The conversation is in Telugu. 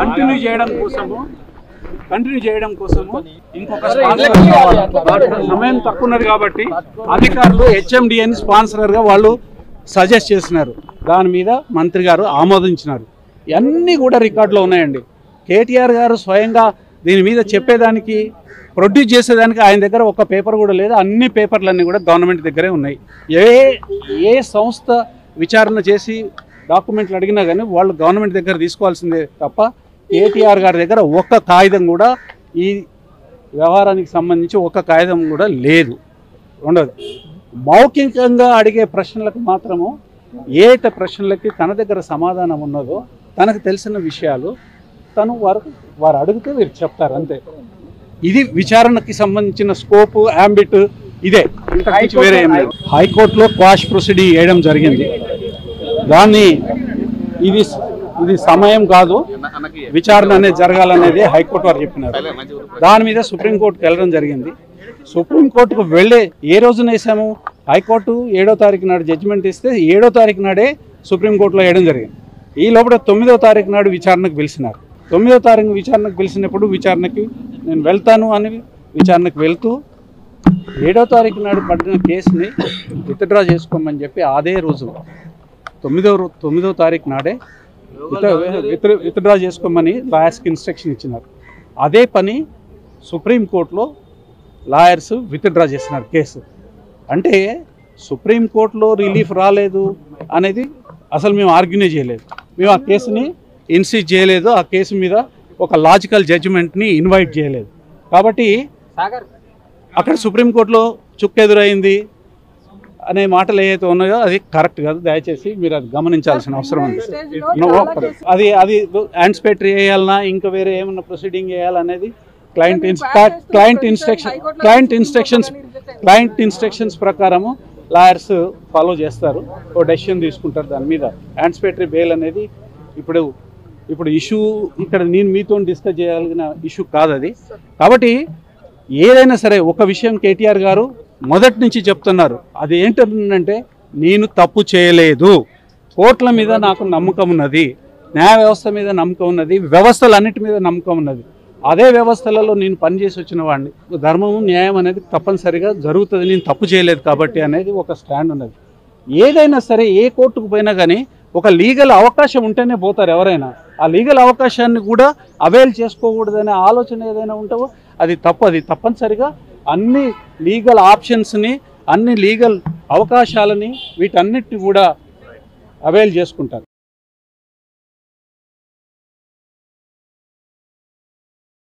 కంటిన్యూ చేయడం కోసము ఇంకొక సమయం తక్కువ ఉన్నది కాబట్టి అధికారులు హెచ్ఎండిఏని స్పాన్సర్గా వాళ్ళు సజెస్ట్ చేసినారు. దాని మీద మంత్రి గారు ఆమోదించినారు. ఇవన్నీ కూడా రికార్డులో ఉన్నాయండి. కేటీఆర్ గారు స్వయంగా దీని మీద చెప్పేదానికి ప్రొడ్యూస్ చేసేదానికి ఆయన దగ్గర ఒక పేపర్ కూడా లేదు. అన్ని పేపర్లన్నీ కూడా గవర్నమెంట్ దగ్గరే ఉన్నాయి. ఏ సంస్థ విచారణ చేసి డాక్యుమెంట్లు అడిగినా కానీ వాళ్ళు గవర్నమెంట్ దగ్గర తీసుకోవాల్సిందే తప్ప కేటీఆర్ గారి దగ్గర ఒక్క కాగితం కూడా ఈ వ్యవహారానికి సంబంధించి ఒక్క కాగితం కూడా లేదు. ఉండదు. మౌఖికంగా అడిగే ప్రశ్నలకు మాత్రము ఏట ప్రశ్నలకి తన దగ్గర సమాధానం ఉన్నదో తనకు తెలిసిన విషయాలు తను వారు అడిగితే వీరు చెప్తారు అంతే. ఇది విచారణకి సంబంధించిన స్కోపు యాంబిట్ ఇదే, ఇంతకు వేరే ఏం లేదు. హైకోర్టులో క్వాష్ ప్రొసీడింగ్ వేయడం జరిగింది. దాన్ని ఇది సమయం కాదు, విచారణ అనేది జరగాలనేది హైకోర్టు వారు చెప్పినారు. దాని మీద సుప్రీంకోర్టుకు వెళ్ళడం జరిగింది. సుప్రీంకోర్టుకు వెళ్ళే ఏ రోజున వేసాము, హైకోర్టు 7వ తారీఖు నాడు జడ్జిమెంట్ ఇస్తే 7వ తారీఖు నాడే సుప్రీంకోర్టులో వేయడం జరిగింది. ఈ లోపల 9వ తారీఖు నాడు విచారణకు పిలిచినారు. 9వ తారీఖు విచారణకు పిలిచినప్పుడు విచారణకి నేను వెళ్తాను అని విచారణకు వెళ్తూ 7వ తారీఖు నాడు పడిన కేసుని విత్డ్రా చేసుకోమని చెప్పి అదే రోజు 9వ తారీఖు నాడే విత్డ్రా చేసుకోమని లాయర్స్కి ఇన్స్ట్రక్షన్ ఇచ్చినారు. అదే పని సుప్రీంకోర్టులో లాయర్స్ విత్డ్రా చేసినారు కేసు. అంటే సుప్రీంకోర్టులో రిలీఫ్ రాలేదు అనేది అసలు మేము ఆర్గ్యూనే చేయలేదు. మేము ఆ కేసుని ఇన్సిస్ట్ చేయలేదు. ఆ కేసు మీద ఒక లాజికల్ జడ్జిమెంట్ని ఇన్వైట్ చేయలేదు. కాబట్టి అక్కడ సుప్రీంకోర్టులో చుక్కెదురైంది అనే మాటలు ఏవైతే ఉన్నాయో అది కరెక్ట్ కాదు. దయచేసి మీరు అది గమనించాల్సిన అవసరం ఉంది. అది యాంటిసిపేటరీ వేయాలన్నా ఇంకా వేరే ఏమన్నా ప్రొసీడింగ్ వేయాలనేది క్లయింట్ ఇన్స్ట్రక్షన్స్ ప్రకారము లాయర్స్ ఫాలో చేస్తారు, ఓ డెసిషన్ తీసుకుంటారు. దాని మీద యాంటిసిపేటరీ బెయిల్ అనేది ఇప్పుడు ఇష్యూ ఇక్కడ నేను మీతో డిస్కస్ చేయగలిగిన ఇష్యూ కాదు అది. కాబట్టి ఏదైనా సరే ఒక విషయం కేటీఆర్ గారు మొదటి నుంచి చెప్తున్నారు. అది ఏంటంటే నేను తప్పు చేయలేదు, కోర్టుల మీద నాకు నమ్మకం ఉన్నది, న్యాయ వ్యవస్థ మీద నమ్మకం ఉన్నది, వ్యవస్థలన్నిటి మీద నమ్మకం ఉన్నది. అదే వ్యవస్థలలో నేను పనిచేసి వచ్చిన వాడిని. ధర్మము న్యాయం అనేది తప్పనిసరిగా జరుగుతుంది, నేను తప్పు చేయలేదు కాబట్టి అనేది ఒక స్టాండ్ ఉన్నది. ఏదైనా సరే ఏ కోర్టుకు పోయినా కానీ ఒక లీగల్ అవకాశం ఉంటేనే పోతారు ఎవరైనా. ఆ లీగల్ అవకాశాన్ని కూడా అవైల్ చేసుకోకూడదనే ఆలోచన ఏదైనా ఉంటుందో అది తప్పు. అది తప్పనిసరిగా అన్ని లీగల్ ఆప్షన్స్ని, అన్ని లీగల్ అవకాశాలని వీటన్నిటిని కూడా అవైల్ చేసుకుంటారు.